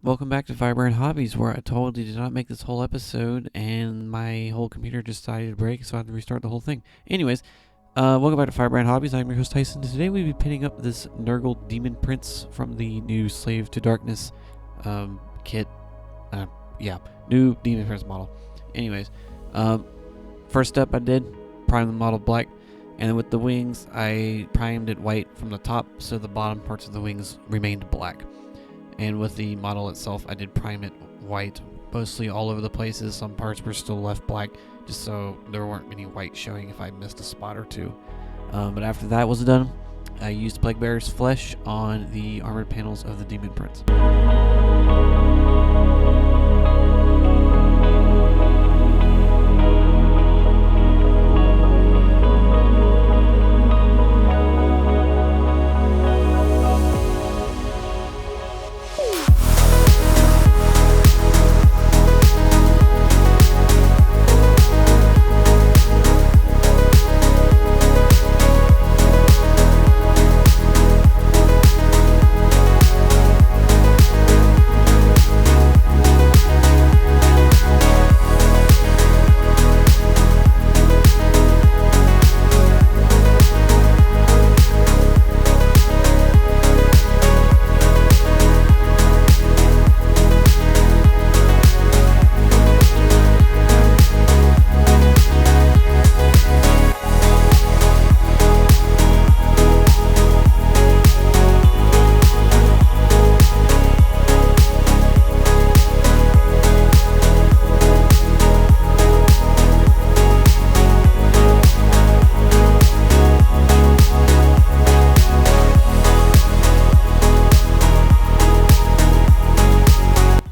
Welcome back to Fiber and Hobbies, where I totally did not make this whole episode, and my whole computer just decided to break, so I had to restart the whole thing. Anyways, welcome back to Fiber and Hobbies. I'm your host Tyson. Today we'll be pinning up this Nurgle Demon Prince from the new Slave to Darkness kit. New Demon Prince model. Anyways, first step I did, prime the model black, and then with the wings, I primed it white from the top, so the bottom parts of the wings remained black. And with the model itself, I did prime it white, mostly all over the places. Some parts were still left black, just so there weren't any white showing if I missed a spot or two. But after that was done, I used Plaguebearer's flesh on the armored panels of the Demon Prince.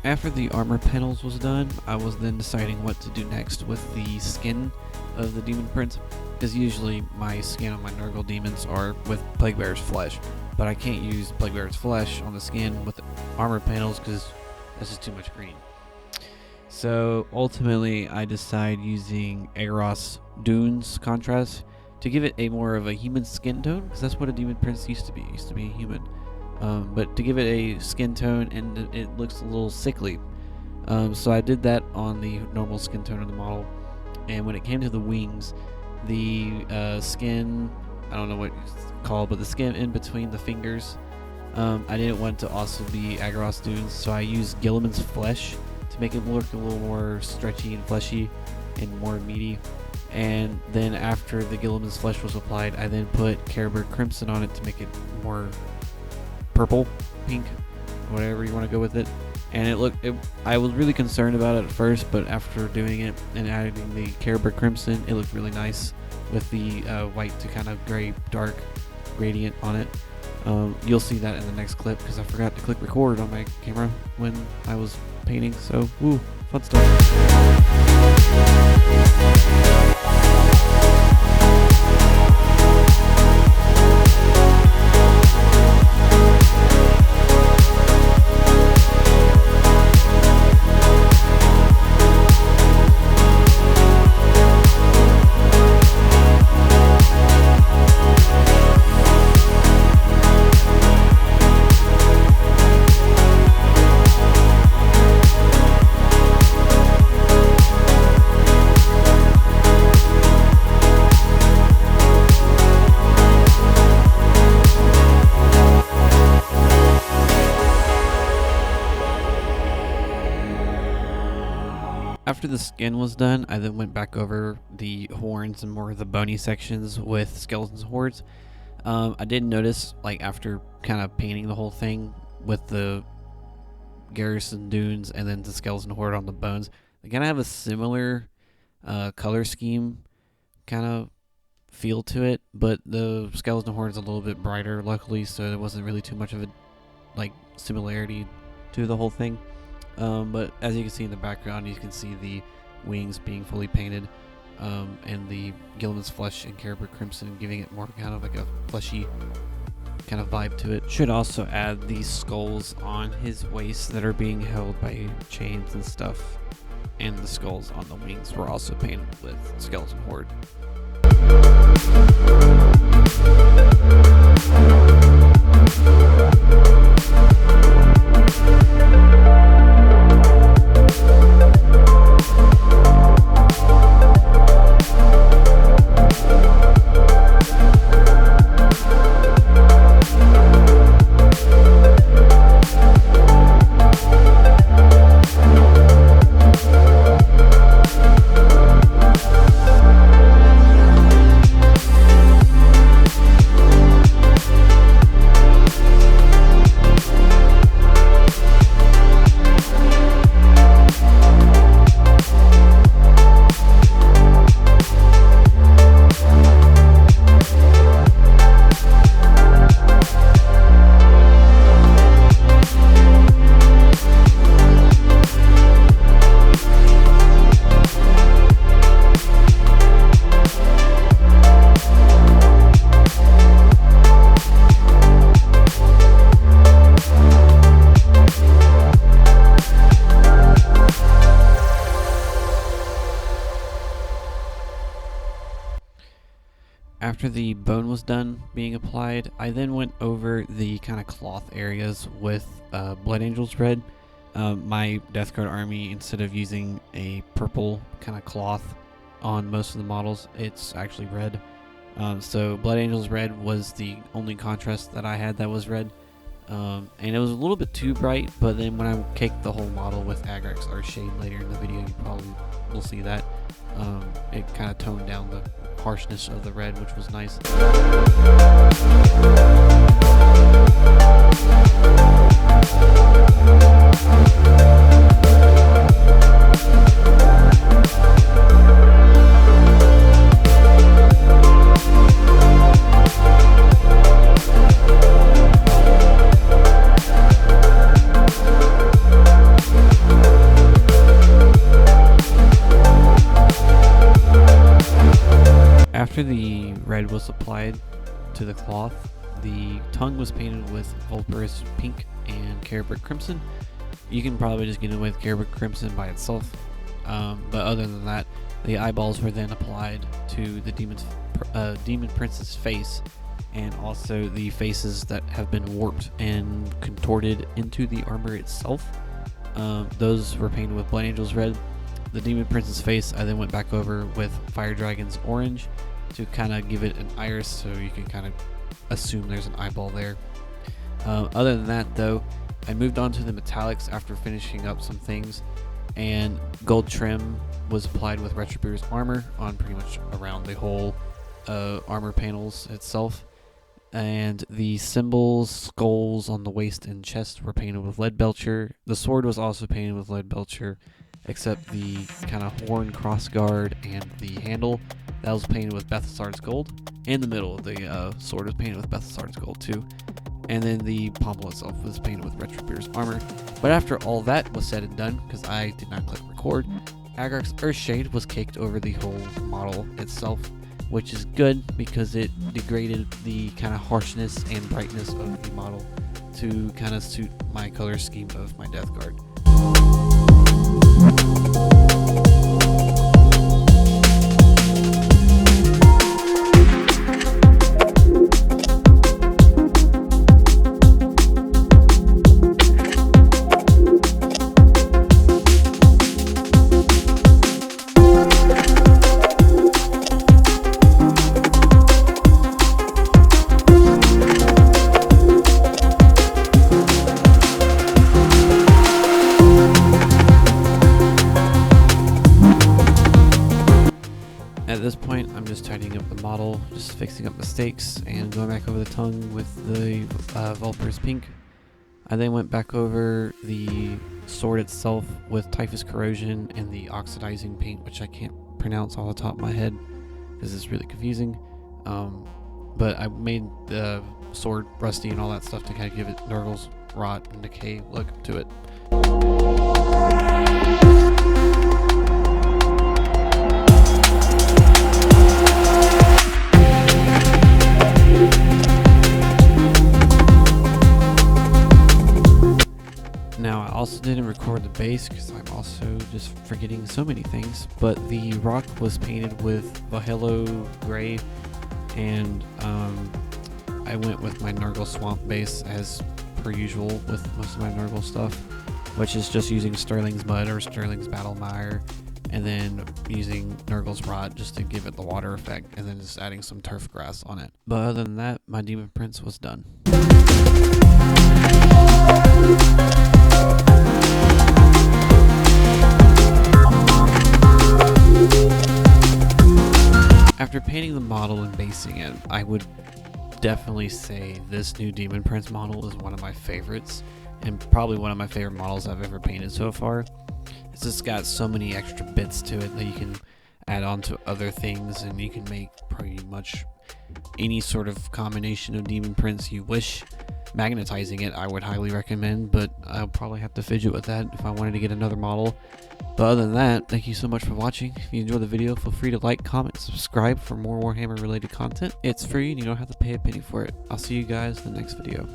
After the armor panels was done, I was then deciding what to do next with the skin of the Demon Prince, because usually my skin on my Nurgle demons are with Plaguebearer's flesh, but I can't use Plaguebearer's flesh on the skin with the armor panels because that's just too much green. So ultimately, I decide using Aeros Dunes contrast to give it a more of a human skin tone, because that's what a Demon Prince used to be. It used to be a human. But to give it a skin tone, and it looks a little sickly. So I did that on the normal skin tone of the model. And when it came to the wings, the skin, I don't know what it's called, but the skin in between the fingers, I didn't want to also be Aeros Dunes, so I used Gilliman's flesh to make it look a little more stretchy and fleshy and more meaty. And then after the Gilliman's flesh was applied, I then put Caribou Crimson on it to make it more purple, pink, whatever you want to go with it. And I was really concerned about it at first, but after doing it and adding the Caribou Crimson, it looked really nice with the white to kind of gray, dark gradient on it. You'll see that in the next clip because I forgot to click record on my camera when I was painting, so woo, fun stuff. After the skin was done, I then went back over the horns and more of the bony sections with Skeletons and Hordes. I did notice, like, after kind of painting the whole thing with the Garrison Dunes and then the Skeleton Horde on the bones, they kind of have a similar color scheme kind of feel to it, but the Skeleton Horde is a little bit brighter, luckily, so there wasn't really too much of a similarity to the whole thing. But as you can see in the background, you can see the wings being fully painted, and the Gilliman's flesh and Caribou Crimson giving it more kind of like a fleshy kind of vibe to it. Should also add these skulls on his waist that are being held by chains and stuff, and the skulls on the wings were also painted with Skeleton Horde. After the bone was done being applied, I then went over the kind of cloth areas with Blood Angels Red. My Death Guard army, instead of using a purple kind of cloth on most of the models, it's actually red. So Blood Angels Red was the only contrast that I had that was red. And it was a little bit too bright, but then when I caked the whole model with Agrax or Shade later in the video, you probably will see that. It kind of toned down the harshness of the red, which was nice. After the red was applied to the cloth, the tongue was painted with Vulpurous Pink and Carebrick Crimson. You can probably just get away with Carebrick Crimson by itself, but other than that, the eyeballs were then applied to the Demon Prince's face, and also the faces that have been warped and contorted into the armor itself. Those were painted with Blood Angels Red. The Demon Prince's face I then went back over with Fire Dragon's Orange to kind of give it an iris, so you can kind of assume there's an eyeball there. Other than that though, I moved on to the metallics after finishing up some things, and gold trim was applied with Retributor's armor on pretty much around the whole armor panels itself. And the symbols, skulls on the waist and chest were painted with Lead Belcher. The sword was also painted with Lead Belcher, except the kind of horn crossguard and the handle, that was painted with Bethesard's Gold. And the middle of the sword was painted with Bethesard's Gold too. And then the pommel itself was painted with Retributor's armor. But after all that was said and done, because I did not click record, Agrax Earthshade was caked over the whole model itself, which is good because it degraded the kind of harshness and brightness of the model to kind of suit my color scheme of my Death Guard. At this point, I'm just tidying up the model, just fixing up mistakes, and going back over the tongue with the Vulpurous Pink. I then went back over the sword itself with Typhus Corrosion and the oxidizing paint, which I can't pronounce off the top of my head because it's really confusing. But I made the sword rusty and all that stuff to kind of give it Nurgle's rot and decay look to it. Now, I also didn't record the base because I'm also just forgetting so many things, but the rock was painted with Valhalla Gray, and I went with my Nurgle Swamp base as per usual with most of my Nurgle stuff, which is just using Sterling's Mud or Sterling's Battle Mire, and then using Nurgle's Rot just to give it the water effect, and then just adding some turf grass on it. But other than that, my Demon Prince was done. After painting the model and basing it, I would definitely say this new Demon Prince model is one of my favorites, and probably one of my favorite models I've ever painted so far. It's just got so many extra bits to it that you can add on to other things, and you can make pretty much any sort of combination of Demon Prince you wish. Magnetizing it I would highly recommend, but I'll probably have to fidget with that if I wanted to get another model. But other than that, thank you so much for watching. If you enjoyed the video, feel free to like, comment, subscribe for more Warhammer related content. It's free and you don't have to pay a penny for it. I'll see you guys in the next video.